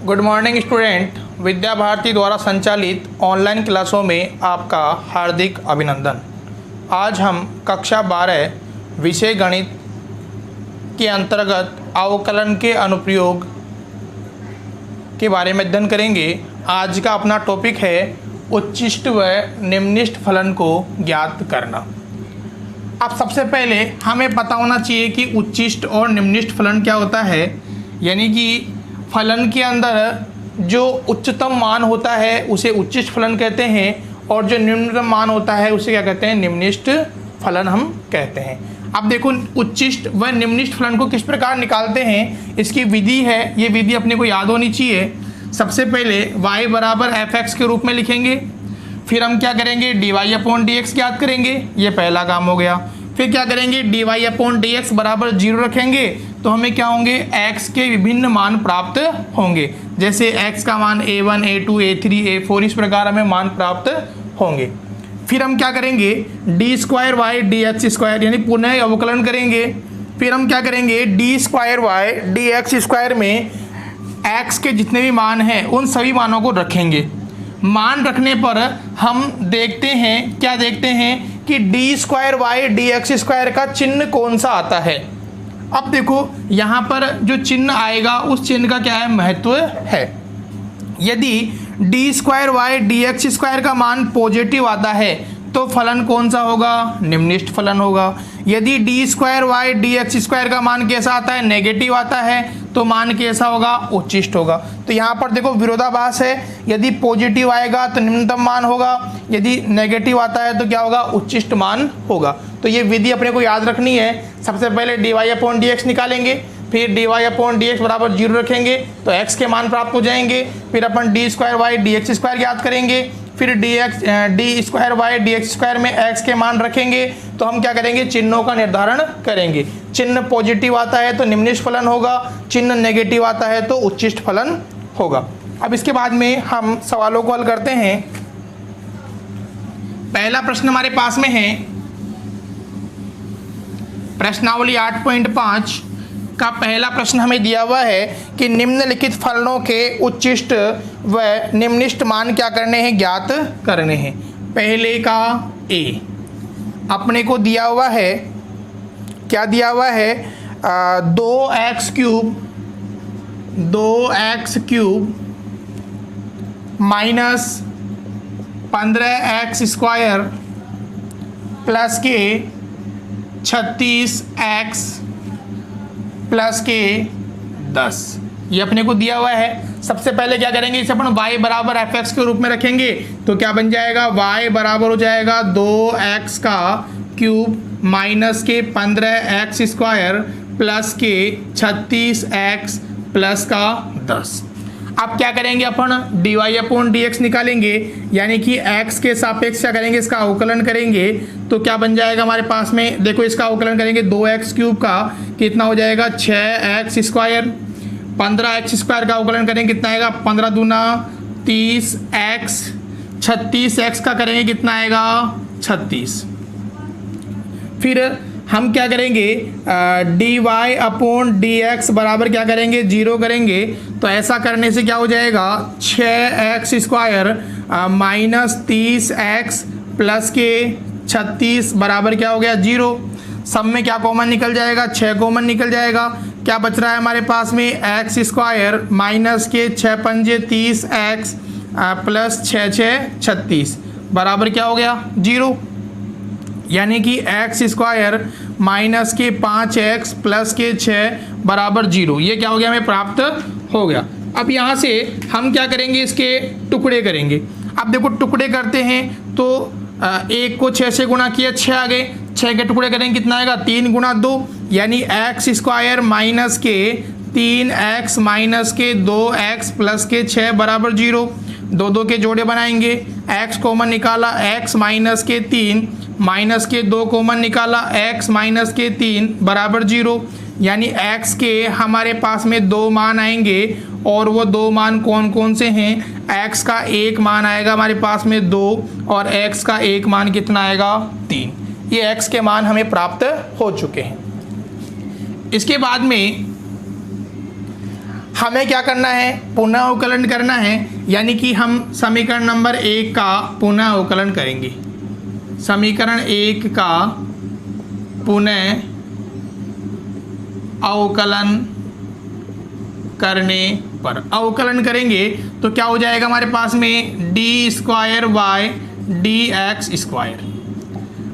Good morning student. Vidya Bharati द्वारा संचालित online क्लासों में आपका हार्दिक अभिनंदन। आज हम कक्षा 12 विषय गणित के अंतर्गत अवकलन के अनुप्रयोग के बारे में अध्ययन करेंगे। आज का अपना टॉपिक है उच्चिष्ट व निम्निष्ट फलन को ज्ञात करना। अब सबसे पहले हमें पता होना चाहिए कि उच्चिष्ट और निम्निष्ट फलन क्या होता है। यानी कि फलन के अंदर जो उच्चतम मान होता है उसे उच्चिष्ट फलन कहते हैं और जो निम्नतम मान होता है उसे क्या कहते हैं, निम्निष्ट फलन हम कहते हैं। अब देखो उच्चिष्ट व निम्निष्ट फलन को किस प्रकार निकालते हैं, इसकी विधि है। ये विधि अपने को याद होनी चाहिए। सबसे पहले y बराबर fx के रूप में लिखेंगे, फिर हम क्या करेंगे dy/dx ज्ञात करेंगे, ये पहला काम हो गया। फिर क्या करेंगे dy/dx बराबर 0 रखेंगे तो हमें क्या होंगे, x के विभिन्न मान प्राप्त होंगे। जैसे x का मान a1 a2 a3 a4 इस प्रकार हमें मान प्राप्त होंगे। फिर हम क्या करेंगे d² dx² यानी पुनः अवकलन करेंगे। फिर हम क्या करेंगे d² dx² में x के जितने भी मान हैं उन सभी मानों को रखेंगे। मान रखने पर हम देखते हैं, क्या देखते हैं कि d² dx² का चिन्ह कौन सा आता है। अब देखो यहाँ पर जो चिन्ह आएगा उस चिन्ह का क्या है, महत्व है। यदि d² dx² का मान पॉजिटिव आता है तो फलन कौन सा होगा, निम्निष्ट फलन होगा। यदि d² dx² का मान कैसा आता है, नेगेटिव आता है तो मान कैसा होगा, उच्चिष्ट होगा। तो यहाँ पर देखो विरोधाभास है, यदि पॉजिटिव आएगा तो निम्नतम मान होगा, यदि नेगेटिव आता है तो क्या होगा, उच्चिष्ट मान होगा। तो ये विधि अपने को याद रखनी है। सबसे पहले dy/dx निकालेंगे, फिर dy/dx बराबर 0 रखेंगे तो x के मान प्राप्त हो जाएंगे। फिर अपन d² dx² ज्ञात करेंगे, फिर d² dx² में x के मान रखेंगे तो हम क्या करेंगे, चिन्हों का निर्धारण करेंगे। चिन्ह पॉजिटिव आता है तो निम्निष्ट फलन होगा, चिन्ह नेगेटिव आता है तो उच्चिष्ट फलन होगा। अब इसके बाद में हम सवालों को हल करते हैं। पहला प्रश्न हमारे पास में है प्रश्नावली 8.5 का पहला प्रश्न हमें दिया हुआ है कि निम्नलिखित फलनों के उच्चिष्ट व निम्निष्ट मान क्या करने हैं, ज्ञात करने हैं। पहले का ए अपने को दिया हुआ है, क्या दिया हुआ है, 2x³ माइनस 15x² प्लस के 36x प्लस के 10 ये अपने को दिया हुआ है। सबसे पहले क्या करेंगे, इसे अपन y बराबर fx के रूप में रखेंगे तो क्या बन जाएगा, y बराबर हो जाएगा 2x³ माइनस के 15x² प्लस के 36x प्लस का 10। अब क्या करेंगे अपन dy/dx निकालेंगे, यानी कि x के सापेक्ष क्या करेंगे, इसका अवकलन करेंगे तो क्या बन जाएगा हमारे पास में, देखो इसका अवकलन करेंगे 2x³ का कितना हो जाएगा 6x², 15x² का अवकलन करेंगे कितना आएगा 15 दूना 30x, 36x का करेंगे कितना आएगा 36। फिर हम क्या करेंगे dy/dx बराबर क्या करेंगे 0 करेंगे तो ऐसा करने से क्या हो जाएगा 6x² माइनस 30x प्लस के 36 बराबर क्या हो गया 0। सब में क्या कॉमन निकल जाएगा, 6 कॉमन निकल जाएगा। क्या बच रहा है हमारे पास में x² माइनस के 6 पंजे 30x प्लस 6 36 बराबर क्या हो गया 0। यानी कि x² माइनस के 5x प्लस के 6 बराबर 0, ये क्या हो गया हमें प्राप्त हो गया। अब यहाँ से हम क्या करेंगे, इसके टुकड़े करेंगे। अब देखो टुकड़े करते हैं तो 1 को 6 से गुणा किया 6 आ गए, 6 के टुकड़े करेंगे कितना आएगा 3 गुणा 2 यानी x² माइनस के 3x माइनस के 2x प्लस के 6 बराबर 0। 2 के जोड़े बनाएंगे, x कॉमन निकाला x माइनस के 3 माइनस के 2 कॉमन निकाला x माइनस के 3 बराबर 0। यानी x के हमारे पास में 2 मान आएंगे और वो 2 मान कौन कौन से हैं, x का एक मान आएगा हमारे पास में 2 और x का एक मान कितना आएगा 3। ये x के मान हमें प्राप्त हो चुके हैं। इसके बाद में हमें क्या करना है, पुनः अवकलन करना है, यानी कि हम समीकरण नंबर 1 का पुनः अवकलन करेंगे। समीकरण 1 का पुनः अवकलन करने पर अवकलन करेंगे तो क्या हो जाएगा हमारे पास में d² बाय dx²।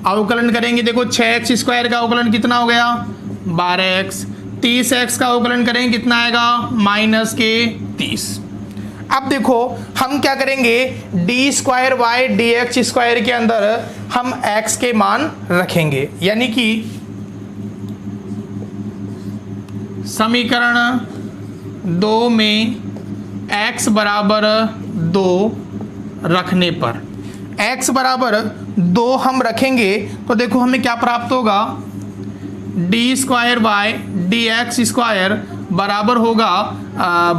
अवकलन करेंगे, देखो 6x² का अवकलन कितना हो गया 12x, 30x का अवकलन करेंगे कितना आएगा -30। अब देखो हम क्या करेंगे, d² बाय dx² के अंदर हम x के मान रखेंगे, यानी कि समीकरण 2 में x बराबर 2 रखने पर, x बराबर 2 हम रखेंगे तो देखो हमें क्या प्राप्त होगा, d² बाय dx² बराबर होगा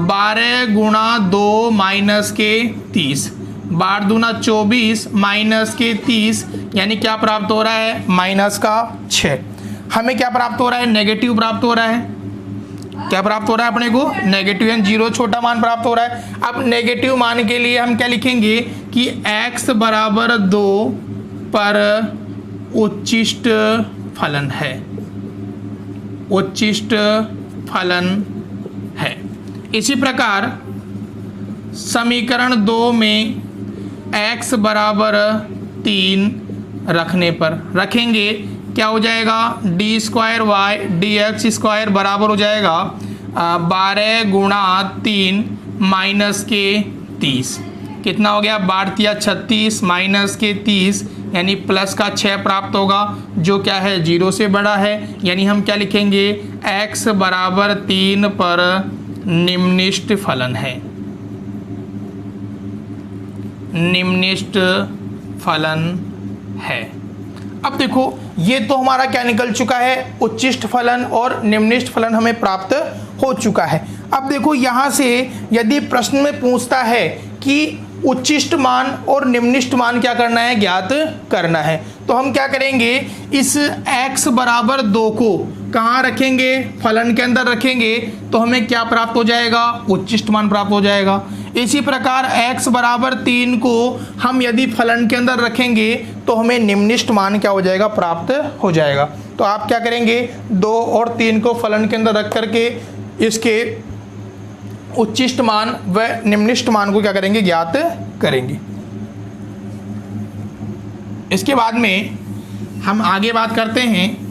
12 गुणा 2 -30, 12 दूना 24 -30, यानी क्या प्राप्त हो रहा है -6। हमें क्या प्राप्त हो रहा है, नेगेटिव प्राप्त हो रहा है। क्या प्राप्त हो रहा है अपने को, नेगेटिव, यानी 0 छोटा मान प्राप्त हो रहा है। अब नेगेटिव मान के लिए हम क्या लिखेंगे कि x बराबर 2 पर उच्चिष्ट फलन है, उच्चिष्ट फलन है। इसी प्रकार समीकरण 2 में x बराबर 3 रखने पर रखेंगे क्या हो जाएगा, d² बाय dx² बराबर हो जाएगा 12 गुणा 3 -30, कितना हो गया 12 36 -30, यानी प्लस का 6 प्राप्त होगा जो क्या है 0 से बड़ा है, यानी हम क्या लिखेंगे x बराबर 3 पर निम्निष्ट फलन है, निम्निष्ट फलन है। अब देखो ये तो हमारा क्या निकल चुका है, उच्चिष्ट फलन और निम्निष्ट फलन हमें प्राप्त हो चुका है। अब देखो यहाँ से यदि प्रश्न में पूछता है कि उच्चिष्ट मान और निम्निष्ट मान क्या करना है, ज्ञात करना है, तो हम क्या करेंगे, इस x बराबर 2 को कहाँ रखेंगे, फलन के अंदर रखेंगे तो हमें क्या प्राप्त हो जाएगा, उच्चिष्ट मान प्राप्त हो जाएगा। इसी प्रकार x बराबर 3 को हम यदि फलन के अंदर रखेंगे तो हमें निम्निष्ट मान क्या हो जाएगा, प्राप्त हो जाएगा। तो आप क्या करेंगे, 2 और 3 को फलन के अंदर रख करके इसके उच्चिष्ट मान व निम्निष्ट मान को क्या करेंगे, ज्ञात करेंगे। इसके बाद में हम आगे बात करते हैं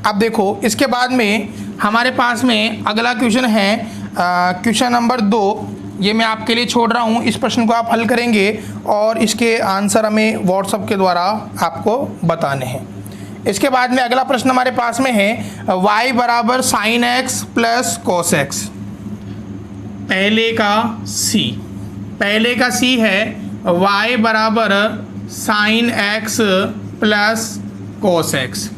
अब देखो इसके बाद में हमारे पास में अगला क्वेश्चन है, क्वेश्चन नंबर 2। ये मैं आपके लिए छोड़ रहा हूँ, इस प्रश्न को आप हल करेंगे और इसके आंसर हमें व्हाट्सएप के द्वारा आपको बताने हैं। इसके बाद में अगला प्रश्न हमारे पास में है y बराबर sin x plus cos x। पहले का c है y बराबर sin x plus cos x,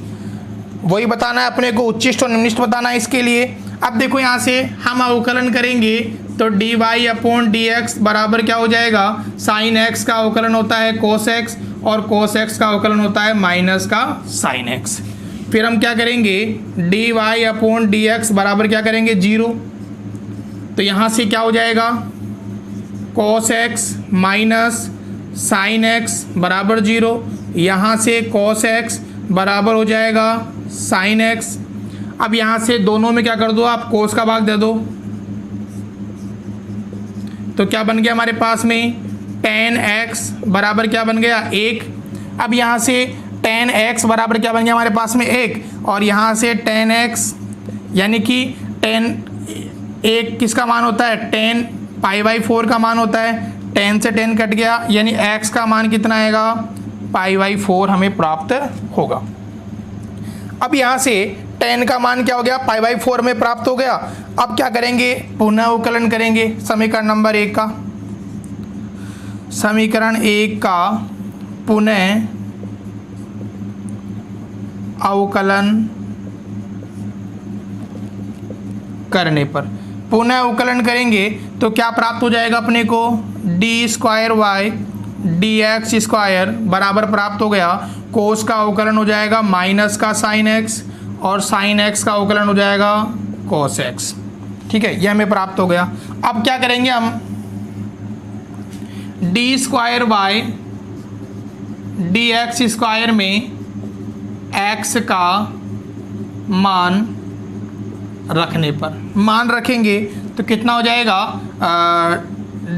वही बताना है अपने को, उच्चिष्ट और निम्निष्ट बताना है इसके लिए। अब देखो यहाँ से हम अवकलन करेंगे तो dy अपॉन dx बराबर क्या हो जाएगा, साइन x का अवकलन होता है cos x और cos x का अवकलन होता है माइनस का साइन x। फिर हम क्या करेंगे, dy अपॉन dx बराबर क्या करेंगे 0, तो यहाँ से क्या हो जाएगा cos x minus sine x बराबर 0, यहाँ से cos x बराबर हो जाएगा साइन x। अब यहाँ से दोनों में क्या कर दो आप, cos का भाग दे दो, तो क्या बन गया हमारे पास में tan x बराबर क्या बन गया 1। अब यहाँ से tan x बराबर क्या बन गया हमारे पास में 1, और यहाँ से tan x यानी कि tan 1 किसका मान होता है, tan π/4 का मान होता है, tan से tan कट गया, यानी x का मान कितना आएगा π/4 हमें प्राप्त होगा। अब यहाँ से tan का मान क्या हो गया, π/4 में प्राप्त हो गया। अब क्या करेंगे, पुनः अवकलन करेंगे समीकरण नंबर 1 का। समीकरण 1 का पुनः अवकलन करने पर पुनः अवकलन करेंगे तो क्या प्राप्त हो जाएगा अपने को, d square y d x square बराबर प्राप्त हो गया, कोस का अवकलन हो जाएगा माइनस का साइन एक्स और साइन एक्स का अवकलन हो जाएगा कोस एक्स। ठीक है, ये हमें प्राप्त हो गया। अब क्या करेंगे हम, d square y d x square में एक्स का मान रखने पर, मान रखेंगे तो कितना हो जाएगा,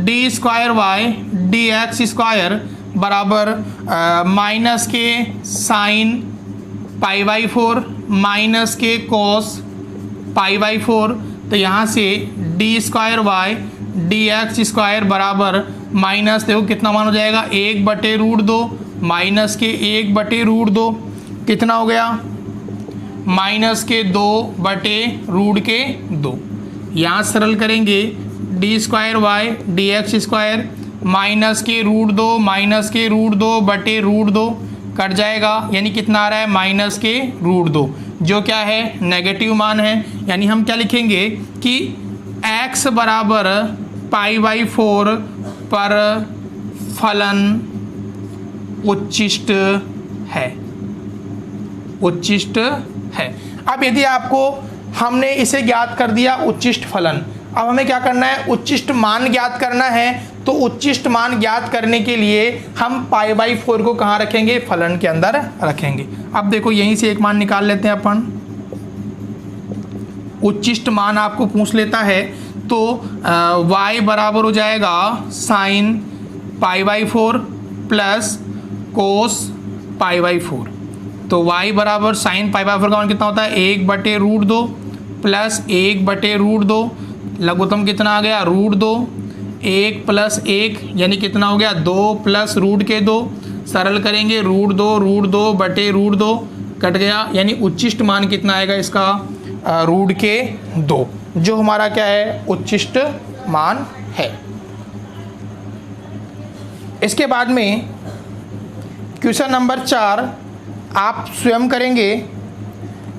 d square y d x square बराबर माइनस के साइन पाई बाई 4 माइनस के कोस पाई बाई 4। तो यहाँ से d square y d x square बराबर माइनस, देखो कितना मान हो जाएगा, 1/√2 माइनस के 1/√2 कितना हो गया, माइनस के 2/√2। यहाँ सरल करेंगे, d square y d x square minus के √2 माइनस के √2/√2 कट जाएगा, यानी कितना आ रहा है, माइनस के √2, जो क्या है, नेगेटिव मान है। यानी हम क्या लिखेंगे कि x बराबर π/4 पर फलन उच्छिष्ट है, उच्छिष्ट है। अब यदि आपको हमने इसे ज्ञात कर दिया उच्छिष्ट फलन, अब हमें क्या करना है, उच्छिष्ट मान ज्ञात करना है। तो उच्छिष्ट मान ज्ञात करने के लिए हम π/4 को कहाँ रखेंगे, फलन के अंदर रखेंगे। अब देखो यहीं से एक मान निकाल लेते हैं अपन, उच्छिष्ट मान आपको पूछ लेता है तो y बराबर हो जाएगा साइन π/4 प्लस कोस π/4। तो y बराबर साइन π/4 का मान कितना होता है, 1/√2 प्लस 1/√2, लघुत्तम कितना आ गया, √2, 1 + 1 यानी कितना हो गया, 2 + √2, सरल करेंगे √2 कट गया, यानी उच्छिष्ट मान कितना आएगा इसका, √2, जो हमारा क्या है, उच्छिष्ट मान है। इसके बाद में क्वेश्चन नंबर 4 आप स्वयं करेंगे।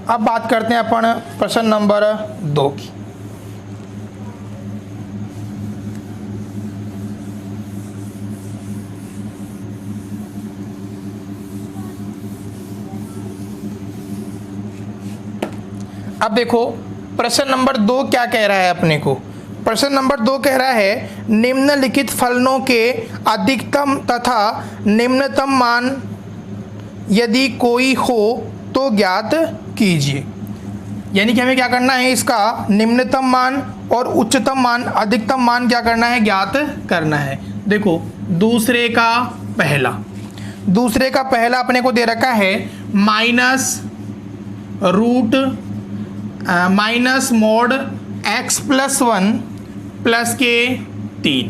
अब बात करते हैं अपन प्रश्न नंबर 2 की। अब देखो प्रश्न नंबर 2 क्या कह रहा है अपने को। प्रश्न नंबर 2 कह रहा है, निम्नलिखित फलनों के अधिकतम तथा निम्नतम मान यदि कोई हो तो ज्ञात कीजिए। यानी कि हमें क्या करना है, इसका निम्नतम मान और उच्चतम मान, अधिकतम मान क्या करना है, ज्ञात करना है। देखो दूसरे का पहला अपने को दे रखा है माइनस मोड x+1 प्लस के 3,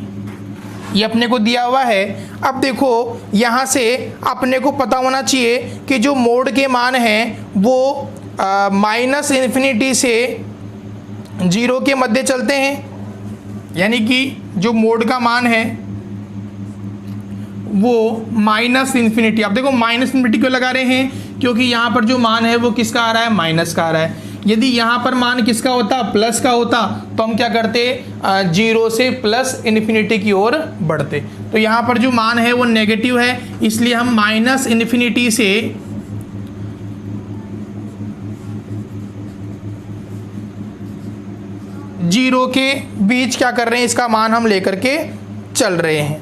ये अपने को दिया हुआ है। अब देखो यहाँ से अपने को पता होना चाहिए कि जो मोड के मान हैं वो -∞ से 0 के मध्य चलते हैं। यानी कि जो मोड का मान है वो -∞, अब देखो -∞ क्यों लगा रहे हैं, क्योंकि यहाँ पर जो मान है वो किसका आ रहा है, माइनस का आ रहा है। यदि यहाँ पर मान किसका होता, प्लस का होता, तो हम क्या करते, 0 से +∞ की ओर बढ़ते। तो यहाँ पर जो मान है वो नेगेटिव है, इसलिए हम -∞ से जीरो के बीच क्या कर रहे हैं, इसका मान हम लेकर के चल रहे हैं।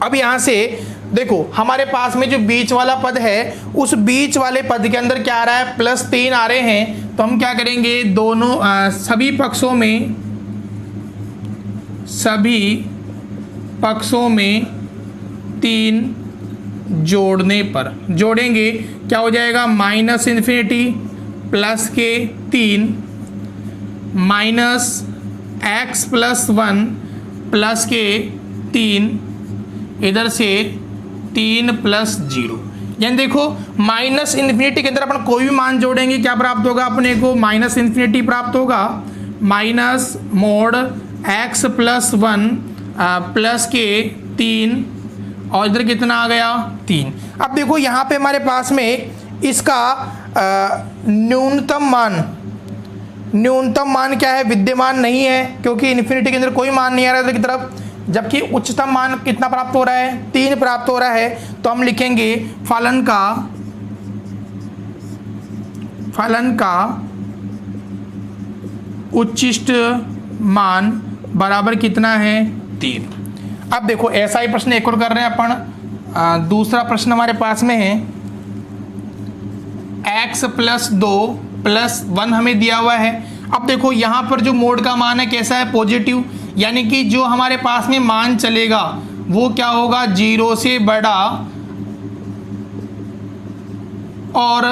अब यहाँ से देखो हमारे पास में जो बीच वाला पद है, उस बीच वाले पद के अंदर क्या आ रहा है, +3 आ रहे हैं। तो हम क्या करेंगे, दोनों सभी पक्षों में 3 जोड़ने पर जोड़ेंगे, क्या हो जाएगा, -∞ प्लस के 3 -x+1 प्लस के 3, इधर से 3 + 0। यानी देखो -∞ के अंदर अपन कोई भी मान जोड़ेंगे, क्या प्राप्त होगा अपने को, -∞ प्राप्त होगा, माइनस मोड x+1 प्लस के 3, और इधर कितना आ गया, 3। अब देखो यहाँ पे हमारे पास में इसका न्यूनतम न्यूनतम मान क्या है, विद्यमान नहीं है, क्योंकि इन्फिनिटी के अंदर कोई मान नहीं आ रहा है की तरफ। जबकि उच्चतम मान कितना प्राप्त हो रहा है, 3 प्राप्त हो रहा है। तो हम लिखेंगे फलन का उच्चिष्ट मान बराबर कितना है, 3। अब देखो ऐसा ही प्रश्न एक और कर रहे हैं अपन। दूसरा प्रश्न हमारे पास में है x + 2 + 1 हमें दिया हुआ है। अब देखो यहाँ पर जो मोड का मान है कैसा है, पॉजिटिव, यानी कि जो हमारे पास में मान चलेगा वो क्या होगा, 0 से बड़ा और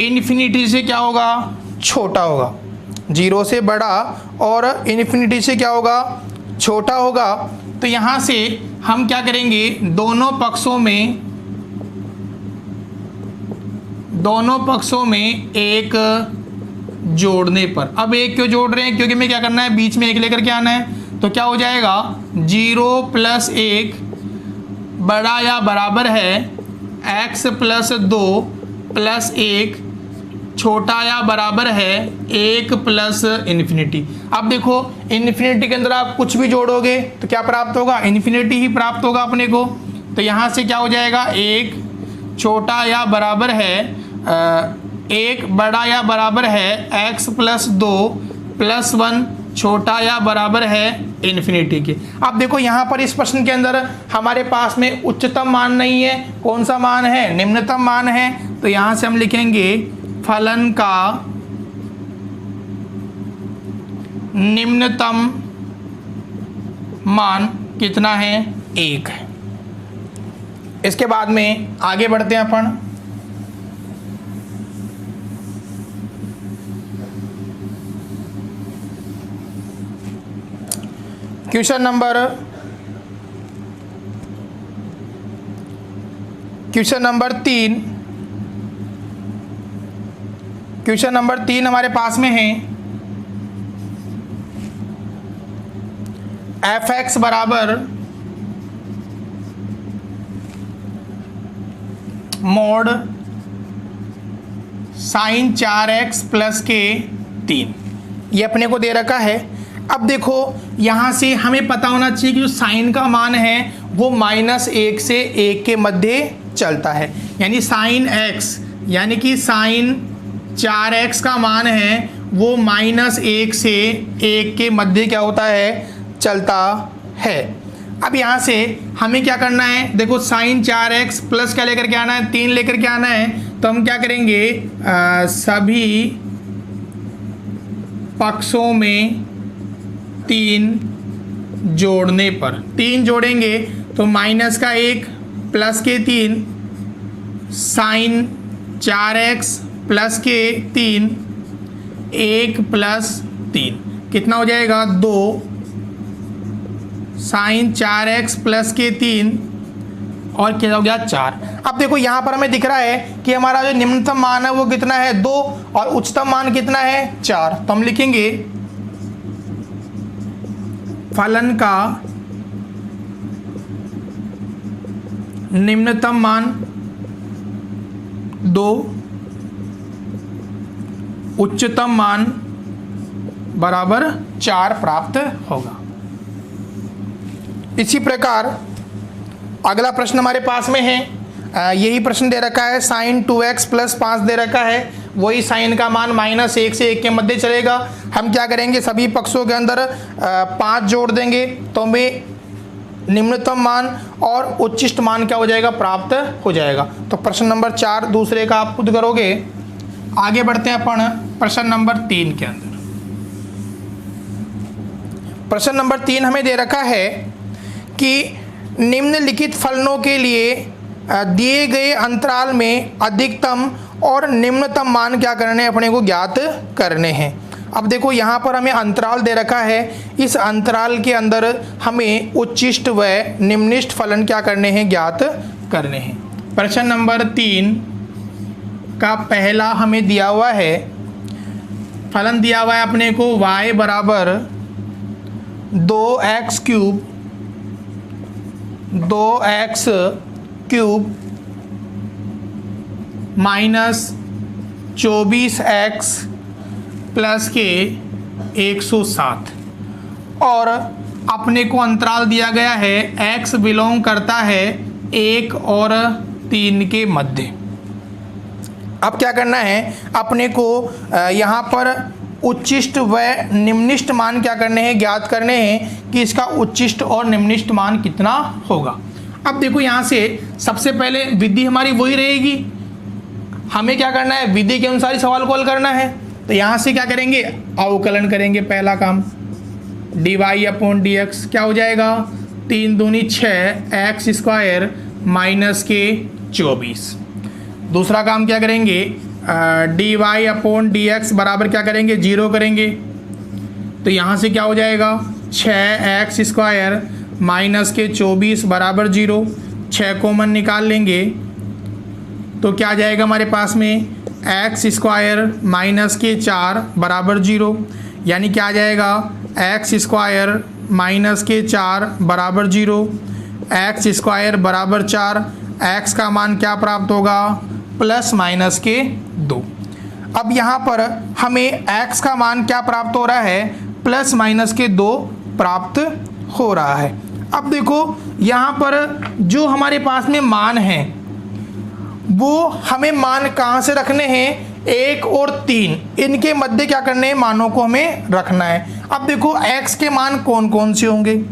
इन्फिनिटी से क्या होगा, छोटा होगा। 0 से बड़ा और इन्फिनिटी से क्या होगा, छोटा होगा। तो यहाँ से हम क्या करेंगे, दोनों पक्षों में एक जोड़ने पर। अब एक क्यों जोड़ रहे हैं, क्योंकि हमें क्या करना है, बीच में एक लेकर के आना है। तो क्या हो जाएगा, 0 + 1 बड़ा या बराबर है x + 2 + 1 छोटा या बराबर है 1 + इन्फिनिटी। अब देखो इन्फिनिटी के अंदर आप कुछ भी जोड़ोगे तो क्या प्राप्त होगा, इन्फिनिटी ही प्राप्त होगा अपने को। तो यहाँ से क्या हो जाएगा, 1 छोटा या बराबर है 1 बड़ा या बराबर है x + 2 + 1 छोटा या बराबर है इन्फिनिटी के। अब देखो यहाँ पर इस प्रश्न के अंदर हमारे पास में उच्चतम मान नहीं है, कौन सा मान है, निम्नतम मान है। तो यहाँ से हम लिखेंगे फलन का निम्नतम मान कितना है, 1 है। इसके बाद में आगे बढ़ते हैं अपन। क्वेश्चन नंबर 3 हमारे पास में है f(x) बराबर मोड sin 4x + के 3, ये अपने को दे रखा है। अब देखो यहाँ से हमें पता होना चाहिए कि जो साइन का मान है वो -1 से 1 के मध्य चलता है, यानी sin x, यानी कि sin 4x का मान है वो -1 से 1 के मध्य क्या होता है, चलता है। अब यहाँ से हमें क्या करना है, देखो sin 4x प्लस क्या लेकर के आना है, 3 लेकर के आना है। तो हम क्या करेंगे, सभी पक्षों में 3 जोड़ने पर, 3 जोड़ेंगे तो -1 + के 3 sin 4x + के 3 1 + 3 कितना हो जाएगा, 2 sin 4x + के 3 और क्या हो गया, 4। अब देखो यहाँ पर हमें दिख रहा है कि हमारा जो निम्नतम मान है वो कितना है, 2, और उच्चतम मान कितना है, 4। तो हम लिखेंगे फलन का निम्नतम मान 2, उच्चतम मान बराबर 4 प्राप्त होगा। इसी प्रकार अगला प्रश्न हमारे पास में है, यही प्रश्न दे रखा है, sin 2x + 5 दे रखा है, वही साइन का मान -1 से 1 के मध्य चलेगा। हम क्या करेंगे, सभी पक्षों के अंदर 5 जोड़ देंगे तो हमें निम्नतम मान और उच्चिष्ट मान क्या हो जाएगा, प्राप्त हो जाएगा। तो प्रश्न नंबर 4 दूसरे का आप खुद करोगे। आगे बढ़ते हैं अपन प्रश्न नंबर 3 के अंदर। प्रश्न नंबर 3 हमें दे रखा है कि निम्नलिखित फलनों के लिए दिए गए अंतराल में अधिकतम और निम्नतम मान क्या करने हैं, अपने को ज्ञात करने हैं। अब देखो यहाँ पर हमें अंतराल दे रखा है, इस अंतराल के अंदर हमें उच्चिष्ट व निम्निष्ट फलन क्या करने हैं, ज्ञात करने हैं। प्रश्न नंबर 3 का पहला हमें दिया हुआ है, फलन दिया हुआ है अपने को y बराबर 2x³ -24x प्लस के 107 और अपने को अंतराल दिया गया है x बिलोंग करता है 1 और 3 के मध्य। अब क्या करना है, अपने को यहाँ पर उच्चिष्ट व निम्निष्ट मान क्या करने हैं, ज्ञात करने हैं कि इसका उच्चिष्ट और निम्निष्ट मान कितना होगा। अब देखो यहाँ से सबसे पहले विधि हमारी वही रहेगी, हमें क्या करना है, विधि के अनुसार ही सवाल को हल करना है। तो यहाँ से क्या करेंगे, अवकलन करेंगे। पहला काम dy/dx क्या हो जाएगा, 3 दूनी 6 एक्स स्क्वायर माइनस के 24। दूसरा काम क्या करेंगे, dy/dx बराबर क्या करेंगे, 0 करेंगे। तो यहाँ से क्या हो जाएगा, 6x स्क्वायर माइनस के 24 बराबर 0। 6 कॉमन निकाल लेंगे तो क्या आ जाएगा हमारे पास में, x स्क्वायर माइनस के 4 बराबर 0, यानी क्या आ जाएगा, x स्क्वायर माइनस के 4 बराबर 0, x स्क्वायर बराबर 4। x का मान क्या प्राप्त होगा, प्लस माइनस के 2। अब यहाँ पर हमें x का मान क्या प्राप्त हो रहा है, प्लस माइनस के 2 प्राप्त हो रहा है। अब देखो यहाँ पर जो हमारे पास में मान है वो हमें मान कहाँ से रखने हैं, 1 और 3 इनके मध्य क्या करने हैं, मानों को हमें रखना है। अब देखो x के मान कौन कौन से होंगे,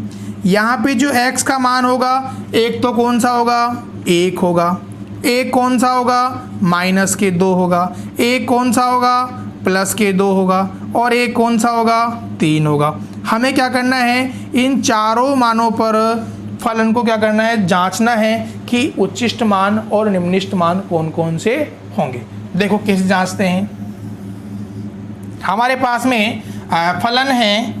यहाँ पे जो x का मान होगा, एक तो कौन सा होगा, 1 होगा, एक कौन सा होगा, माइनस के 2 होगा, एक कौन सा होगा, प्लस के 2 होगा, और एक कौन सा होगा, 3 होगा। हमें क्या करना है, इन चारों मानों पर फलन को क्या करना है, जांचना है कि उच्चिष्ट मान और निम्निष्ट मान कौन कौन से होंगे। देखो कैसे जांचते हैं, हमारे पास में फलन है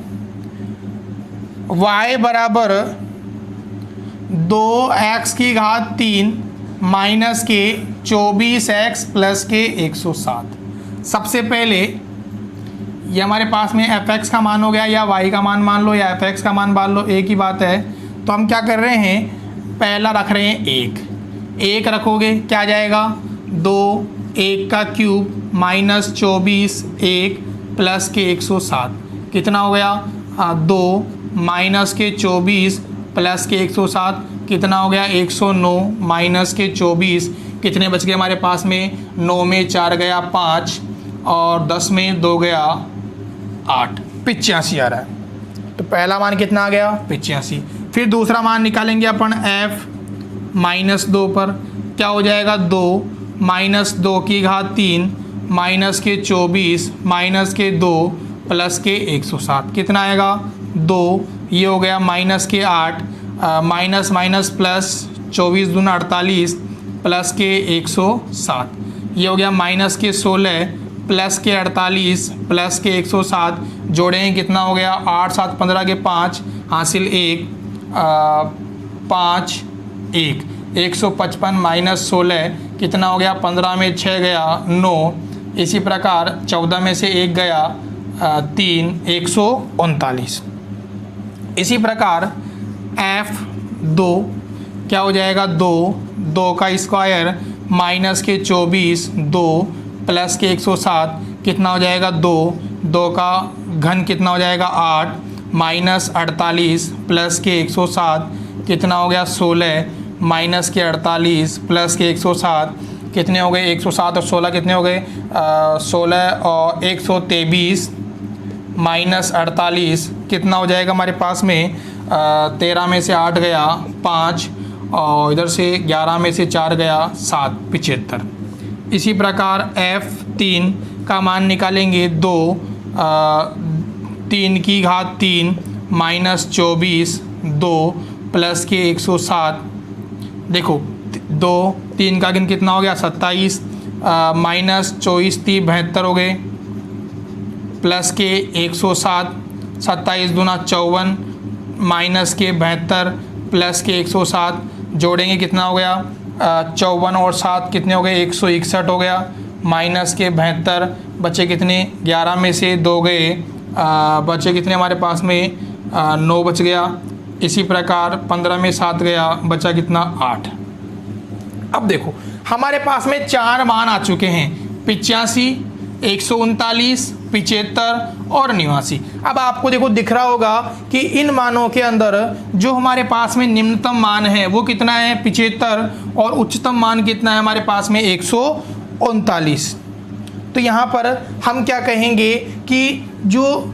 y बराबर 2x³ माइनस के 24x प्लस के 107। सबसे पहले ये हमारे पास में fx का मान हो गया, या y का मान मान लो, या fx का मान मान लो, एक ही बात है। तो हम क्या कर रहे हैं, पहला रख रहे हैं 1 रखोगे क्या आ जाएगा, 2 1 का क्यूब माइनस 24 1 प्लस के 107 कितना हो गया, 2 माइनस के 24 प्लस के 107 कितना हो गया, 109 माइनस के 24 कितने बच गए हमारे पास में, 9 में 4 गया 5 और 10 में 2 गया 8, 85 आ रहा है। तो पहला मान कितना आ गया, 85। फिर दूसरा मान निकालेंगे अपन f माइनस 2 पर, क्या हो जाएगा, 2 माइनस 2³ माइनस के 24 माइनस के 2 प्लस के 107 कितना आएगा, 2। ये हो गया माइनस के 8 माइनस माइनस प्लस 24 दूना 48 प्लस के 107। ये हो गया माइनस के 16 प्लस के 48 प्लस के 107, जोड़ेंगे कितना हो गया, 8 7 15 के 5 हासिल 1 5 1 155 माइनस 16 कितना हो गया, 15 में 6 गया 9, इसी प्रकार 14 में से 1 गया 3 139। इसी प्रकार f2 क्या हो जाएगा, 2 का स्क्वायर माइनस के 24 2 प्लस के 107 कितना हो जाएगा, 2 का घन कितना हो जाएगा 8 माइनस 48 प्लस के 107 कितना हो गया 16 माइनस के 48 प्लस के 107 कितने हो गए, 107 और 16 कितने हो गए, 16 और 123 माइनस 48 कितना हो जाएगा हमारे पास में, 13 में से 8 गया 5 और इधर से 11 में से 4 गया 7 75। इसी प्रकार f3 का मान निकालेंगे, 3³ माइनस 24 2 प्लस के 107। देखो 3 का घन कितना हो गया 27 माइनस 24 3 72 हो गए प्लस के 107 27 दूना 54 माइनस के 72 प्लस के 107, जोड़ेंगे कितना हो गया 54 और 7 कितने हो गए 161 हो गया, माइनस के 72 बचे कितने 11 में से 2 गए, बचे कितने हमारे पास में 9 बच गया। इसी प्रकार 15 में 7 गया, बचा कितना 8। अब देखो हमारे पास में 4 मान आ चुके हैं, 85 139 75 और 89। अब आपको देखो दिख रहा होगा कि इन मानों के अंदर जो हमारे पास में निम्नतम मान है वो कितना है 75 और उच्चतम मान कितना है हमारे पास में 139। तो यहाँ पर हम क्या कहेंगे कि जो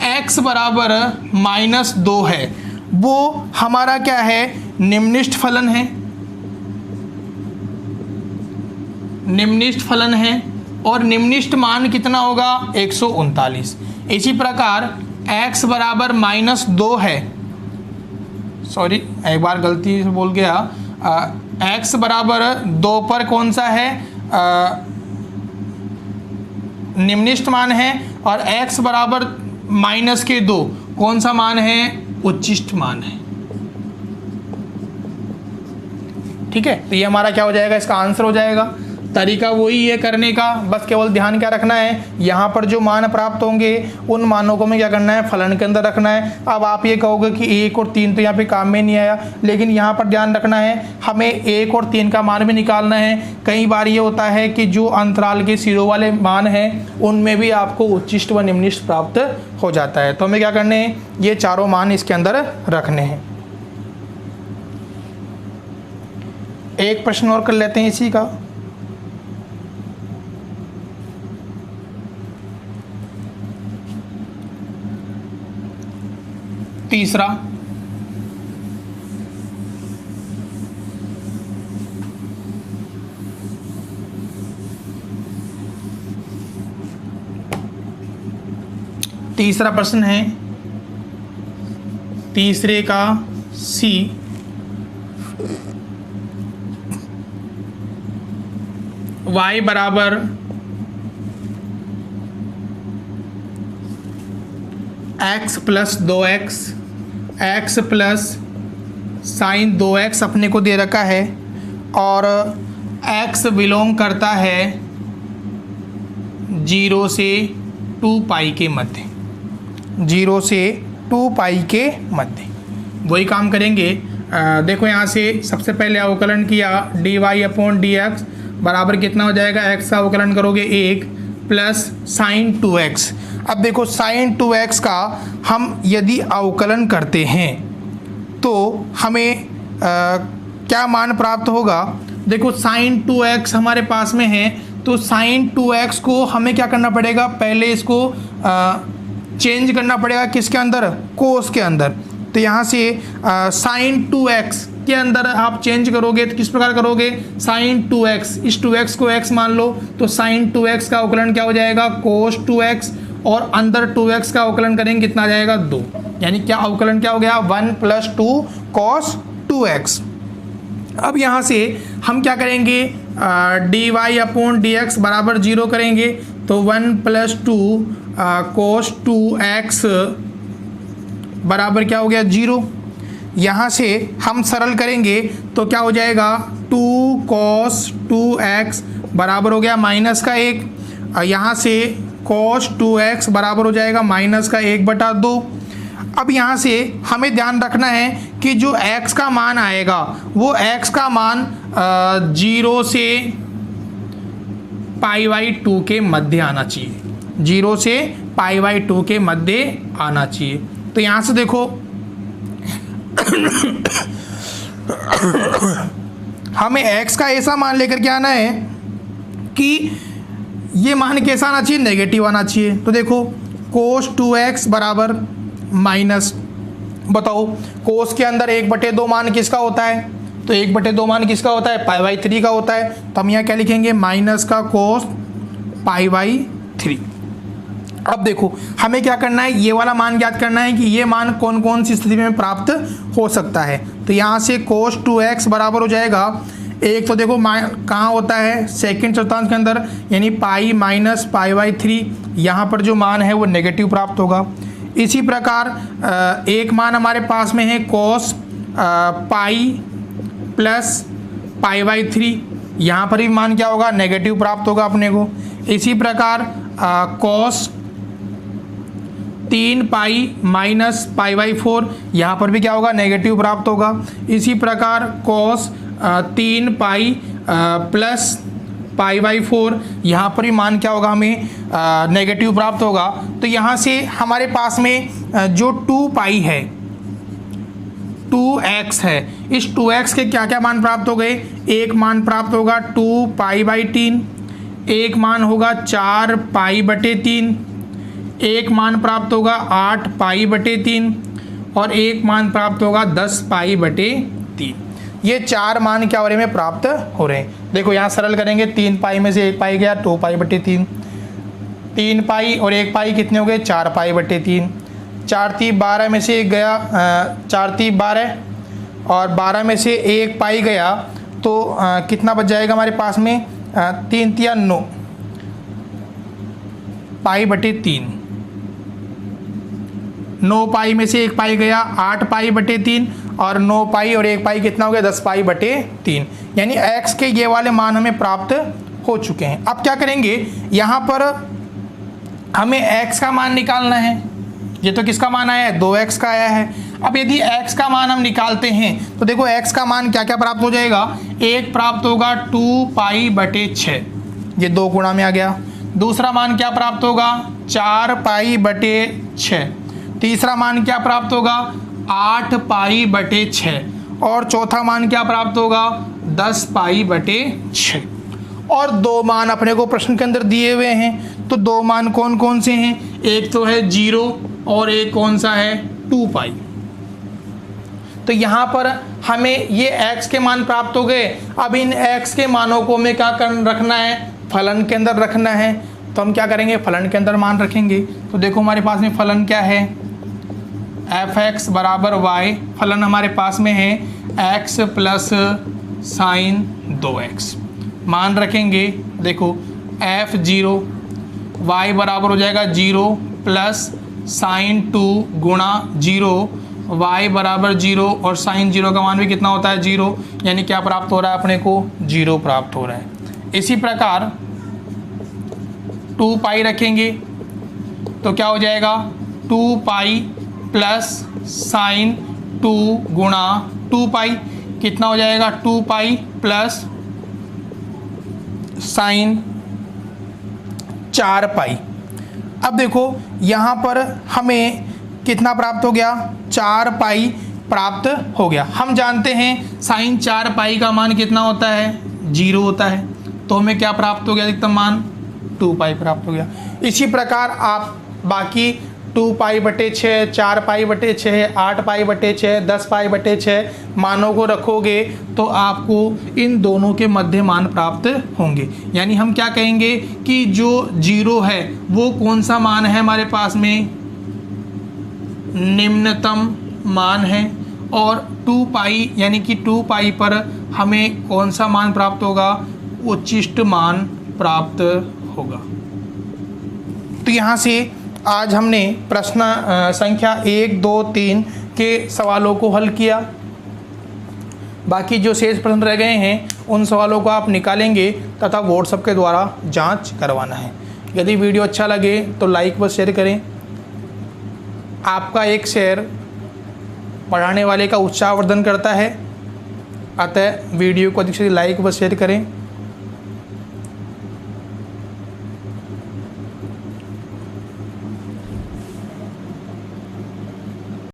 x बराबर -2 है वो हमारा क्या है निम्निष्ठ फलन है, निम्निष्ठ फलन है और निम्निष्ठ मान कितना होगा 139। इसी प्रकार x बराबर -2 है, सॉरी एक बार गलती से बोल गया, x बराबर 2 पर कौन सा है निम्निष्ठ मान है और x बराबर -2 कौन सा मान है उच्चिष्ठ मान है। ठीक है, तो ये हमारा क्या हो जाएगा, इसका आंसर हो जाएगा। तरीका वही है करने का, बस केवल ध्यान क्या रखना है, यहाँ पर जो मान प्राप्त होंगे उन मानों को हमें क्या करना है फलन के अंदर रखना है। अब आप ये कहोगे कि 1 और 3 तो यहाँ पे काम में नहीं आया, लेकिन यहाँ पर ध्यान रखना है हमें 1 और 3 का मान भी निकालना है। कई बार ये होता है कि जो अंतराल के सिरों वाले मान हैं उनमें भी आपको उच्चिष्ट व निम्निष्ठ प्राप्त हो जाता है। तो हमें क्या करने हैं, ये चारों मान इसके अंदर रखने हैं। एक प्रश्न और कर लेते हैं इसी का। तीसरा, तीसरा प्रश्न है तीसरे का सी, y बराबर x plus 2x, x plus sign 2x अपने को दे रखा है और x बिलोंग करता है 0 से 2 पाई के मध्य, 0 से 2 पाई के मध्य। वही काम करेंगे। देखो यहाँ से सबसे पहले अवकलन किया dy/dx बराबर कितना हो जाएगा, x का अवकलन करोगे 1 प्लस साइन 2x। अब देखो साइन 2x का हम यदि अवकलन करते हैं तो हमें क्या मान प्राप्त होगा। देखो साइन 2x हमारे पास में है तो साइन 2x को हमें क्या करना पड़ेगा, पहले इसको चेंज करना पड़ेगा किसके अंदर, कोस के अंदर। तो यहाँ से साइन 2x के अंदर आप चेंज करोगे तो किस प्रकार करोगे, साइन 2x, इस 2x को x मान लो तो साइन 2x का अवकलन क्या हो जाएगा कोस 2x और अंदर 2x का अवकलन करेंगे कितना आ जाएगा 2, यानी क्या अवकलन क्या हो गया 1 + 2 cos 2x। अब यहाँ से हम क्या करेंगे dy/dx बराबर 0 करेंगे तो 1 + 2 cos 2x बराबर क्या हो गया 0। यहाँ से हम सरल करेंगे तो क्या हो जाएगा 2 cos 2x बराबर हो गया -1। यहाँ से cos 2x बराबर हो जाएगा -1/2। अब यहाँ से हमें ध्यान रखना है कि जो x का मान आएगा वो x का मान 0 से π/2 के मध्य आना चाहिए, 0 से π/2 के मध्य आना चाहिए। तो यहाँ से देखो हमें x का ऐसा मान लेकर के आना है कि ये मान कैसा आना चाहिए, नेगेटिव आना चाहिए। तो देखो cos 2x बराबर माइनस, बताओ कोस के अंदर 1/2 मान किसका होता है, तो 1/2 मान किसका होता है π/3 का होता है। तो हम यहाँ क्या लिखेंगे माइनस का कोस π/3। अब देखो हमें क्या करना है, ये वाला मान ज्ञात करना है कि ये मान कौन कौन सी स्थिति में प्राप्त हो सकता है। तो यहाँ से cos 2x बराबर हो जाएगा, एक तो देखो कहाँ होता है सेकंड चतुर्थांश के अंदर, यानी पाई माइनस π/3, यहाँ पर जो मान है वो नेगेटिव प्राप्त होगा। इसी प्रकार एक मान हमारे पास में है cos पाई प्लस π/3, यहाँ पर भी मान क्या होगा नेगेटिव प्राप्त होगा अपने को। इसी प्रकार cos 3 पाई माइनस π/4, यहाँ पर भी क्या होगा नेगेटिव प्राप्त होगा। इसी प्रकार cos 3 पाई प्लस π/4। यहाँ पर भी मान क्या होगा, हमें नेगेटिव प्राप्त होगा। तो यहाँ से हमारे पास में जो 2π है, 2x है, इस 2x के क्या क्या मान प्राप्त हो गए। एक मान प्राप्त होगा 2π/3, एक मान होगा 4π/3, एक मान प्राप्त होगा 8π/3 और एक मान प्राप्त होगा 10π/3। ये 4 मान क्या हो रहे हैं, प्राप्त हो रहे हैं। देखो यहाँ सरल करेंगे, 3π में से 1π गया, 2π/3, 3π और 1π कितने हो गए, 4π/3, 4×3 12 में से 1 गया, 4×3 12 और 12 में से 1π गया तो कितना बच जाएगा हमारे पास में, 3×3 9 π/3, 9π में से 1π गया, 8π/3 और 9π और 1π कितना हो गया, 10π/3। यानी x के ये वाले मान हमें प्राप्त हो चुके हैं। अब क्या करेंगे, यहाँ पर हमें x का मान निकालना है। ये तो किसका मान आया है, 2x का आया है। अब यदि x का मान हम निकालते हैं तो देखो x का मान क्या क्या प्राप्त हो जाएगा। एक प्राप्त होगा 2π/6, ये 2 गुणा में आ गया। दूसरा मान क्या प्राप्त होगा, 4π/6। तीसरा मान क्या प्राप्त होगा, 8π/6 और चौथा मान क्या प्राप्त होगा, 10π/6। और 2 मान अपने को प्रश्न के अंदर दिए हुए हैं। तो 2 मान कौन कौन से हैं, एक तो है 0 और एक कौन सा है, 2π। तो यहाँ पर हमें ये x के मान प्राप्त हो गए। अब इन x के मानों को हमें क्या रखना है, फलन के अंदर रखना है। तो हम क्या करेंगे, फलन के अंदर मान रखेंगे। तो देखो हमारे पास में फलन क्या है, fx बराबर y, फलन हमारे पास में है x प्लस साइन 2x। मान रखेंगे, देखो f0 y बराबर हो जाएगा 0 प्लस साइन 2 गुणा 0, y बराबर 0 और साइन 0 का मान भी कितना होता है, 0। यानी क्या प्राप्त हो रहा है अपने को, 0 प्राप्त हो रहा है। इसी प्रकार 2π रखेंगे तो क्या हो जाएगा, 2π प्लस साइन 2 गुणा 2π कितना हो जाएगा, 2π प्लस साइन 4π। अब देखो यहाँ पर हमें कितना प्राप्त हो गया, 4π प्राप्त हो गया। हम जानते हैं साइन 4π का मान कितना होता है, 0 होता है। तो हमें क्या प्राप्त हो गया, अधिकतम मान 2π प्राप्त हो गया। इसी प्रकार आप बाकी 2π/6, 4π/6, 8π/6, 10π/6 मानों को रखोगे तो आपको इन दोनों के मध्य मान प्राप्त होंगे। यानी हम क्या कहेंगे कि जो 0 है वो कौन सा मान है हमारे पास में, निम्नतम मान है। और 2π यानी कि 2π पर हमें कौन सा मान प्राप्त होगा, उच्चिष्ट मान प्राप्त होगा। तो यहाँ से आज हमने प्रश्न संख्या 1, 2, 3 के सवालों को हल किया। बाकी जो शेष प्रश्न रह गए हैं उन सवालों को आप निकालेंगे तथा व्हाट्सएप के द्वारा जांच करवाना है। यदि वीडियो अच्छा लगे तो लाइक व शेयर करें। आपका एक शेयर पढ़ाने वाले का उत्साहवर्धन करता है, अतः वीडियो को अधिक से लाइक व शेयर करें।